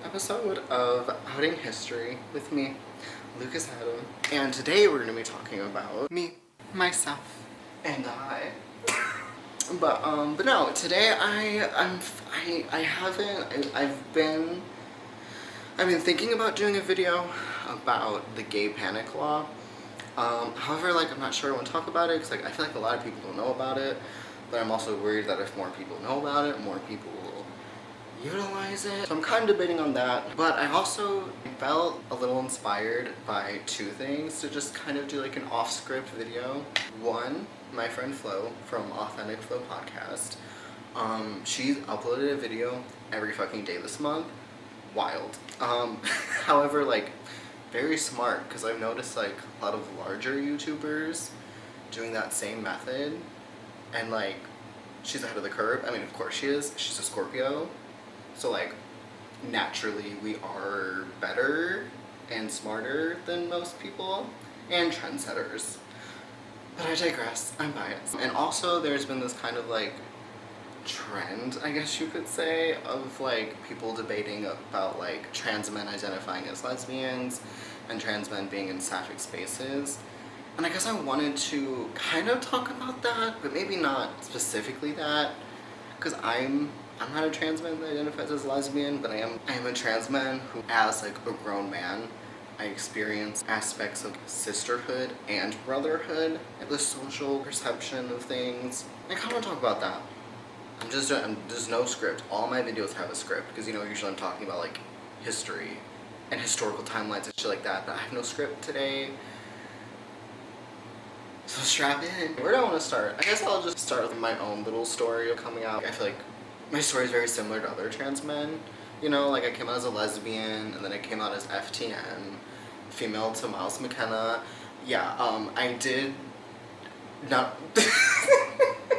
episode of Outing History with me, Lucas Adam. And today we're going to be talking about me, myself, and I. But no, today I've been thinking about doing a video about the gay panic law. However, I'm not sure I want to talk about it because I feel like a lot of people don't know about it, but I'm also worried that if more people know about it, more people will utilize it. So I'm kind of debating on that, but I also felt a little inspired by two things to just kind of do an off-script video. One, my friend Flo from Authentic Flo podcast, she's uploaded a video every fucking day this month. Wild. However, very smart, because I've noticed a lot of larger YouTubers doing that same method, and she's ahead of the curve. I mean, of course she is. She's a Scorpio, so naturally we are better and smarter than most people and trendsetters. But I digress. I'm biased. And also there's been this kind of trend, I guess you could say, of people debating about trans men identifying as lesbians and trans men being in sapphic spaces. And I guess I wanted to kind of talk about that, but maybe not specifically that, because I'm not a trans man that identifies as lesbian, but I am a trans man who, as a grown man, I experience aspects of sisterhood and brotherhood, the social perception of things. I kind of want to talk about that. There's no script. All my videos have a script, because usually I'm talking about history and historical timelines and shit like that, but I have no script today. So strap in. Where do I want to start? I guess I'll just start with my own little story of coming out. I feel like my story is very similar to other trans men. I came out as a lesbian, and then I came out as FTN, female to Miles McKenna. Yeah, I did not...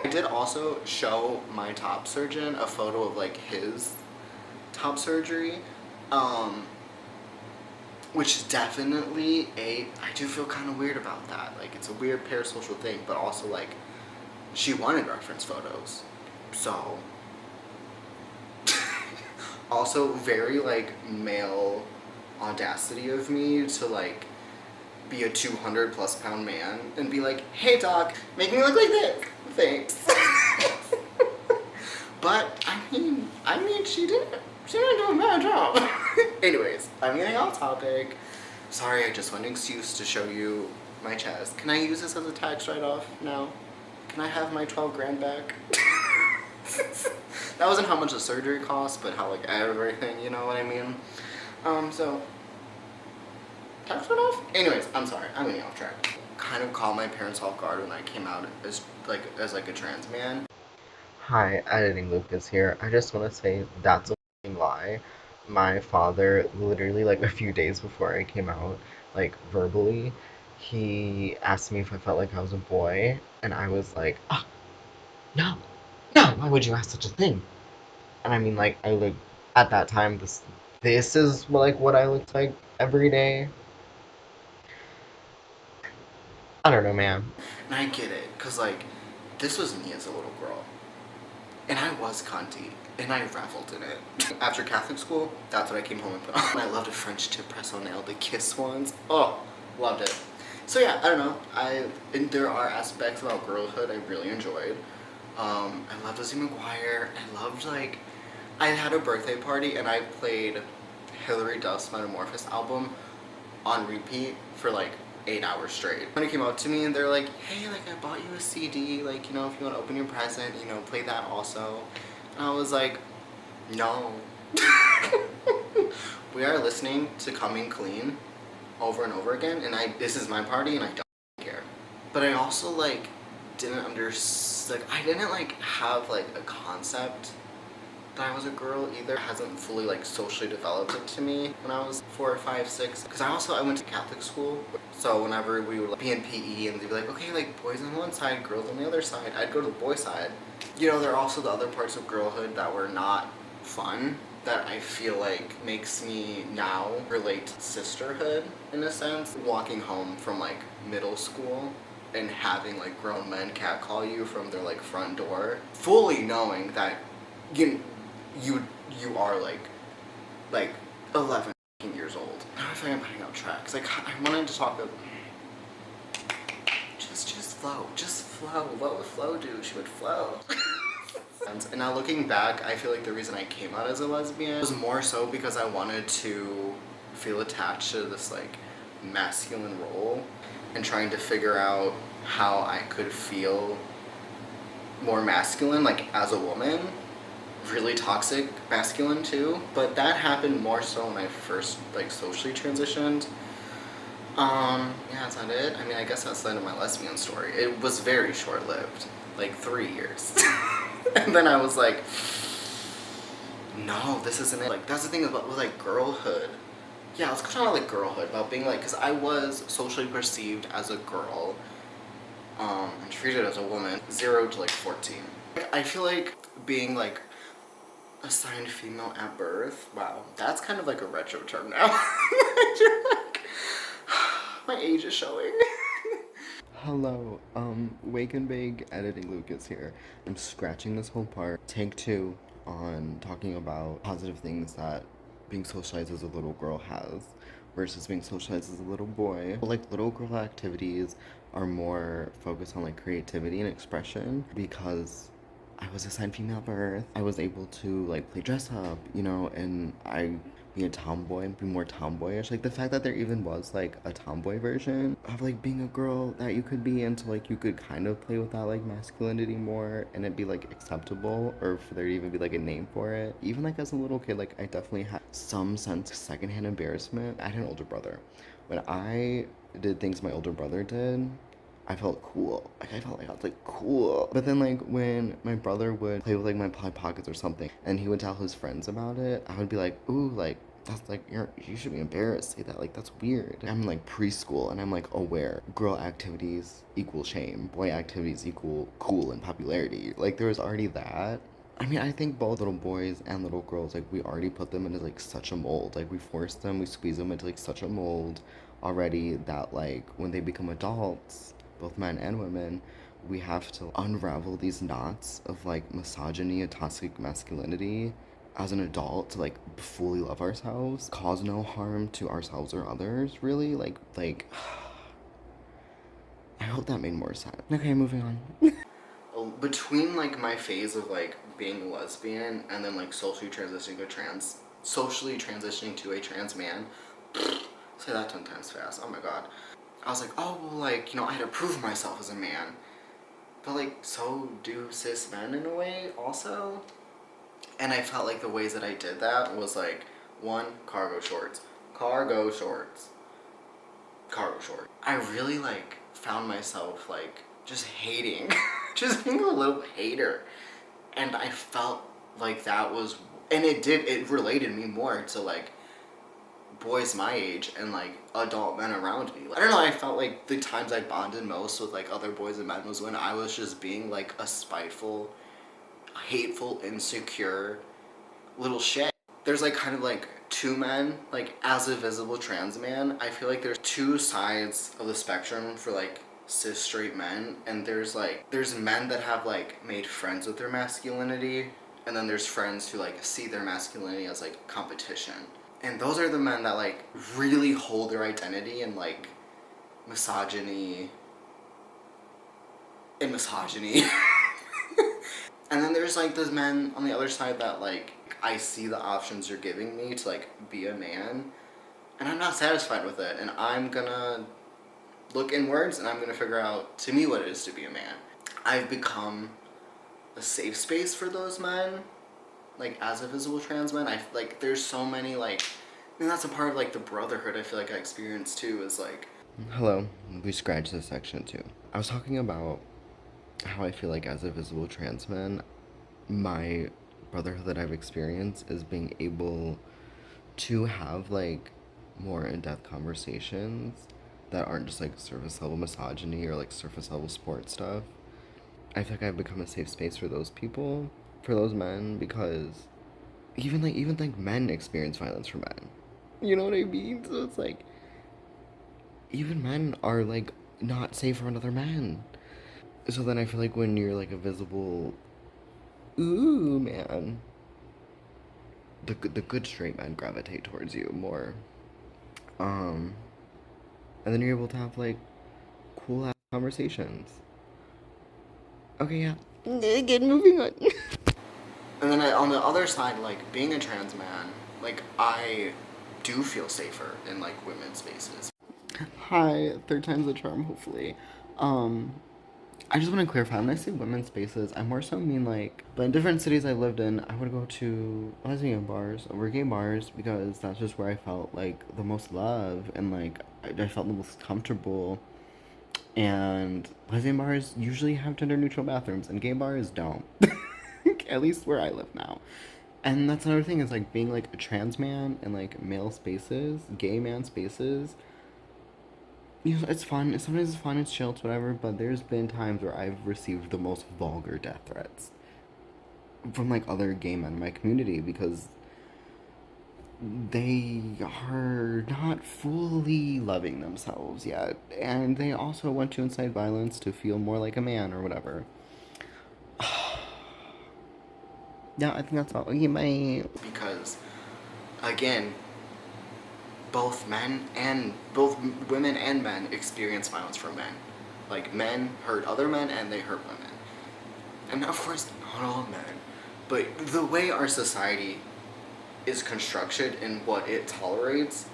I did also show my top surgeon a photo of his top surgery, which is definitely I do feel kind of weird about that. It's a weird parasocial thing, but also she wanted reference photos, so also very male audacity of me to be a 200+ pound man and be hey doc, make me look like this. Thanks. But I mean she didn't do a bad job. Anyways, I'm getting off topic. Sorry, I just want an excuse to show you my chest. Can I use this as a tax write-off now? Can I have my 12 grand back? That wasn't how much the surgery cost, but how everything, you know what I mean? So tax write-off? Anyways, I'm sorry, I'm getting off track. Kind of caught my parents off guard when I came out as a trans man. Hi, editing Lucas here. I just want to say that's a f***ing lie. My father, literally a few days before I came out, verbally, he asked me if I felt like I was a boy, and I was oh, no, why would you ask such a thing? And I mean, I look, at that time, this is what I looked like every day. I don't know, man. And I get it, because this was me as a little girl. And I was cunty, and I reveled in it. After Catholic school, that's what I came home and put on. I loved a French tip press on nail, the kiss ones. Oh, loved it. So yeah, I don't know. And there are aspects about girlhood I really enjoyed. I loved Lizzie McGuire. I loved I had a birthday party and I played Hilary Duff's Metamorphosis album on repeat for 8 hours straight. When it came up to me and they're hey, I bought you a CD, if you want to open your present, play that also. And I was no. We are listening to Coming Clean over and over again, and this is my party and I don't care. But I also didn't understand, I didn't have a concept that I was a girl either. It hasn't fully socially developed it to me when I was 4 or 5, 6. Because I went to Catholic school, so whenever we would be in PE and they'd be okay, boys on one side, girls on the other side, I'd go to the boy side. There are also the other parts of girlhood that were not fun, that I feel makes me now relate to sisterhood in a sense. Walking home from middle school and having grown men catcall you from their front door, fully knowing that you are like 11 years old. Now I feel like I'm putting out tracks. Like I wanted to talk about just flow. Just flow. What would Flo do? She would flow. And now looking back, I feel like the reason I came out as a lesbian was more so because I wanted to feel attached to this like masculine role and trying to figure out how I could feel more masculine, like as a woman. Really toxic masculine too, but that happened more so when I first like socially transitioned. Yeah, that's not it. I mean, I guess that's the end of my lesbian story. It was very short-lived, like 3 years. And then I was like, no, this isn't it. Like, that's the thing about with like girlhood. Yeah, let's talk about like girlhood, about being like, because I was socially perceived as a girl, and treated as a woman, 0 to like 14. I feel like being like assigned female at birth, wow, that's kind of like a retro term now. Like, my age is showing. Hello, Wake and Bake Editing Lucas here. I'm scratching this whole part. Take 2 on talking about positive things that being socialized as a little girl has versus being socialized as a little boy. Like, little girl activities are more focused on like creativity and expression because I was assigned female at birth. I was able to like play dress up, you know, and I be a tomboy and be more tomboyish. Like the fact that there even was like a tomboy version of like being a girl that you could be, and so like you could kind of play with that like masculinity more and it'd be like acceptable, or for there to even be like a name for it. Even like as a little kid, like I definitely had some sense of secondhand embarrassment. I had an older brother. When I did things my older brother did, I felt cool. Like I felt like I was like cool. But then like when my brother would play with like my Polly Pockets or something and he would tell his friends about it, I would be like, ooh, like that's like you should be embarrassed to say that. Like that's weird. I'm like preschool and I'm like aware. Girl activities equal shame. Boy activities equal cool and popularity. Like there was already that. I mean, I think both little boys and little girls, like, we already put them into, like, such a mold. Like, we force them, we squeeze them into, like, such a mold already that, like, when they become adults, both men and women, we have to unravel these knots of, like, misogyny and toxic masculinity as an adult to, like, fully love ourselves, cause no harm to ourselves or others, really. I hope that made more sense. Okay, moving on. Between like my phase of like being a lesbian and then like socially transitioning to a trans man, say that 10 times fast, oh my god. I was like, oh well, like, you know, I had to prove myself as a man. But like, so do cis men in a way also. And I felt like the ways that I did that was like, one, cargo shorts. Cargo shorts. Cargo shorts. I really like found myself like just hating, just being a little hater. And I felt like that was, and it related me more to like boys my age and like adult men around me. I don't know, I felt like the times I bonded most with like other boys and men was when I was just being like a spiteful, hateful, insecure little shit. There's like kind of like two men, like as a visible trans man, I feel like there's two sides of the spectrum for like cis straight men, and there's men that have like made friends with their masculinity, and then there's friends who like see their masculinity as like competition. And those are the men that like really hold their identity in like misogyny and misogyny. And then there's like those men on the other side that like I see the options you're giving me to like be a man, and I'm not satisfied with it, and I'm gonna look inwards and I'm gonna figure out to me what it is to be a man. I've become a safe space for those men, like as a visible trans man. I like there's so many like, and that's a part of like the brotherhood I feel like I experienced too, is like, hello, we scratched this section too. I was talking about how I feel like as a visible trans man, my brotherhood that I've experienced is being able to have like more in-depth conversations that aren't just like surface level misogyny or like surface level sports stuff. I feel like I've become a safe space for those people, for those men, because even men experience violence from men. You know what I mean? So it's like even men are like not safe for another man. So then I feel like when you're like a visible ooh man, the good straight men gravitate towards you more. Um, and then you're able to have like cool ass conversations. Okay, yeah. Again, moving on. And then on the other side, like being a trans man, like I do feel safer in like women's spaces. Hi, third time's the charm, hopefully. Um, I just want to clarify, when I say women's spaces, I more so mean like, but in different cities I lived in, I would go to lesbian bars over gay bars because that's just where I felt like the most love and like I felt the most comfortable. And lesbian bars usually have gender neutral bathrooms and gay bars don't. At least where I live now. And that's another thing is like being like a trans man in like male spaces, gay man spaces, you know, it's fun. Sometimes it's fun, it's chill, it's whatever. But there's been times where I've received the most vulgar death threats from like other gay men in my community because they are not fully loving themselves yet, and they also want to incite violence to feel more like a man or whatever. Yeah, I think that's all. Okay, bye. Because, again, both women and men experience violence from men. Like men hurt other men and they hurt women. And of course not all men, but the way our society is constructed and what it tolerates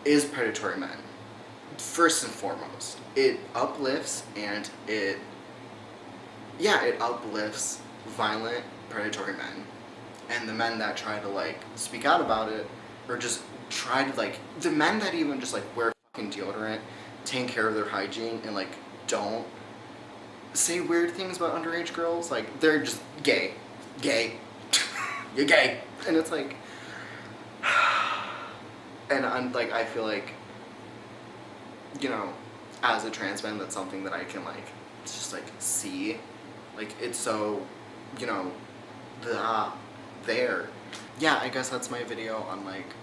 is predatory men. First and foremost, it uplifts and it uplifts violent predatory men. And the men that try to like speak out about it or just try to like the men that even just like wear fucking deodorant, take care of their hygiene and like don't say weird things about underage girls, like they're just gay. You're gay. And it's like and I'm like I feel like, you know, as a trans man that's something that I can like just like see. Like it's so, you know, there. Yeah, I guess that's my video on like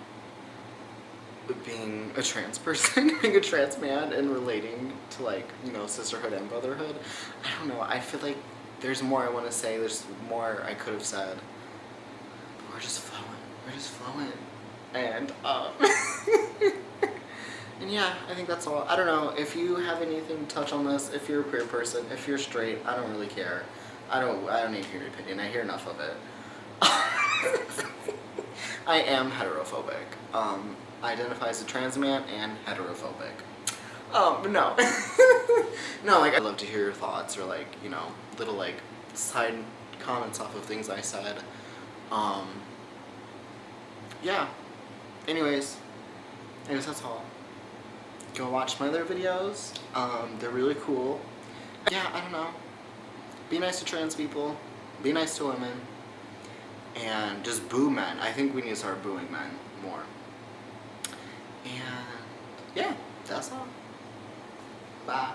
being a trans person, being a trans man and relating to like, you know, sisterhood and brotherhood. I don't know, I feel like there's more I want to say, there's more I could have said. But we're just flowing. And, and yeah, I think that's all. I don't know, if you have anything to touch on this, if you're a queer person, if you're straight, I don't really care. I don't need to hear your opinion, I hear enough of it. I am heterophobic. I identify as a trans man and heterophobic. No. No, like, I'd love to hear your thoughts or like, you know, little like side comments off of things I said. Yeah. Anyways, I guess that's all. Go watch my other videos. They're really cool. Yeah, I don't know. Be nice to trans people. Be nice to women. And just boo men. I think we need to start booing men more. And yeah, that's all. Bye.